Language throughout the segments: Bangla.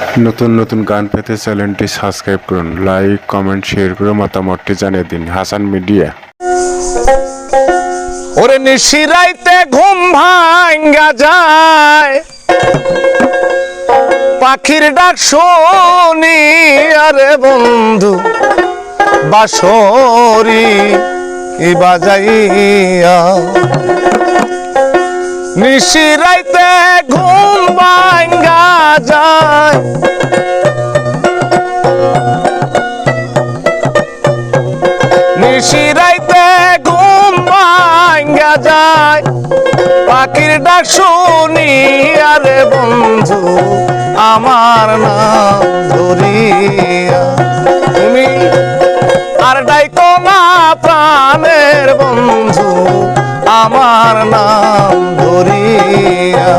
নতুন নতুন গান পেতে চ্যানেলটি সাবস্ক্রাইব করুন, লাইক কমেন্ট শেয়ার করে মতামতটি জানিয়ে দিন। হাসান মিডিয়া। ওরে নিশিরাইতে ঘুম ভাঙ্গা যায়, পাখির ডাক শুনি আরে বন্ধু বাঁশরি বাজাইয়া। নিশিরাইতে ঘুম ভাঙ্গা যায়, নিশিরাইতে ঘুম ভাঙ্গা যায়, পাখির ডাক শুনি আরে বন্ধু আমার নাম ধরিয়া। তুমি আর ডাইকো না প্রাণের বন্ধু আমার নাম ধরিয়া।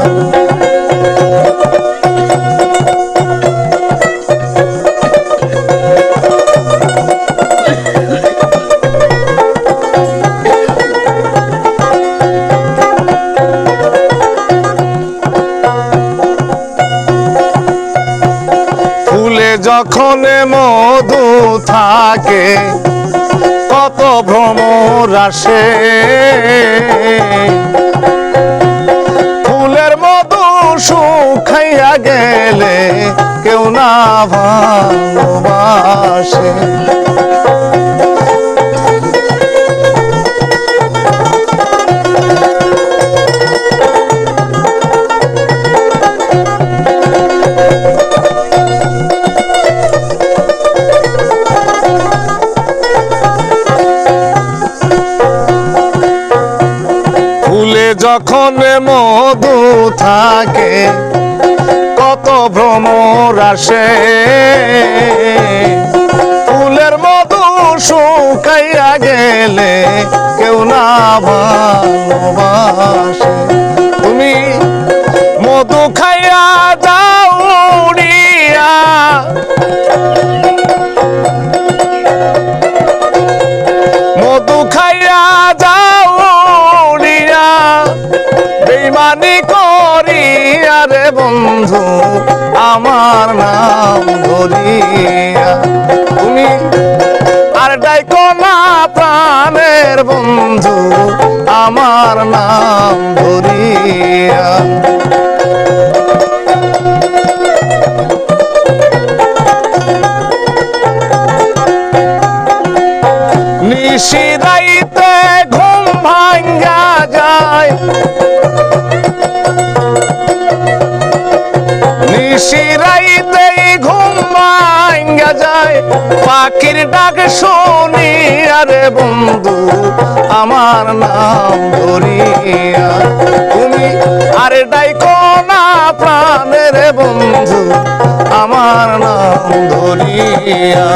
ফুলে যখন মধু থাকে কত ভ্রমর আসে, ফুলের মধু শুকাইয়া গেলে কেউ না ভালোবাসে। যখন মধু থাকে কত ভ্রমর আসে, ফুলের মধু শুকাইয়া গেলে কেউ না ভালোবাসে। তুমি মধু খাইয়া যাও উড়িয়া, মধু খাইয়া যাও উড়িয়া, বেইমানি করি আরে বন্ধু আমার নাম ধরিয়া। তুমি আর ডাইকো না প্রাণের বন্ধু আমার নাম ধরিয়া। নিশিরাইতে ঘুম ভাঙ্গা যায়, নিশিরাইতে ঘুম ভাঙ্গা যায়, পাখির ডাক শুনি আরে বন্ধু আমার নাম ধরিয়া। তুমি আরে ডাইকো না প্রাণের বন্ধু আমার নাম ধরিয়া।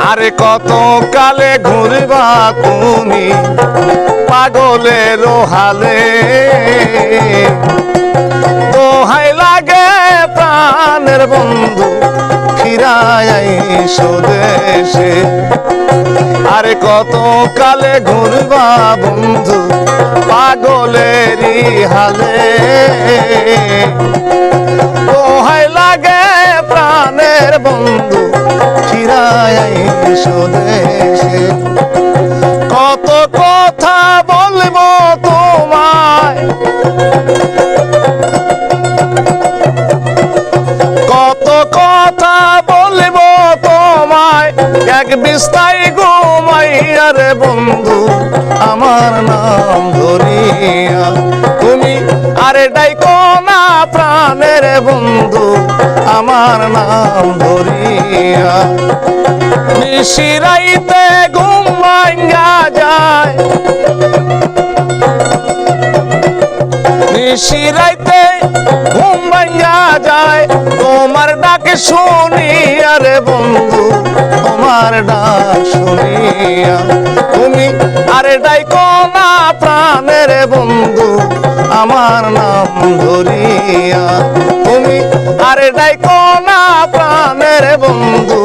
আরে কত কালে ঘুরবা তুমি পাগলের হালে, দোহাই লাগে প্রাণের বন্ধু ফিরাই স্বদেশে। আরে কত কালে ঘুরবা বন্ধু পাগলেরই হালে, দোহাই লাগে প্রাণের বন্ধু ফিরাই স্বদেশে। কত কথা বলবো তোমায়, কত কথা বলবো তোমায়, এক বিস্তায় ঘুমাই আরে বন্ধু আমার নাম ধরিয়া। তুমি আরে ডাইকো না প্রাণের বন্ধু আমার নাম ধরিয়া। নিশিরাইতে ঘুম ভাঙ্গা যায়, নিশিরাইতে ঘুম ভাঙ্গা যায়, তোমার ডাকে শুনি আরে বন্ধু তোমার ডাক শুনিয়া। তুমি আরে ডাইকো না প্রাণের বন্ধু আমার নাম ধরিয়া। তুমি আরে ডাইকো না প্রাণের বন্ধু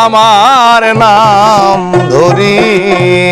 আমার নাম ধরিয়া।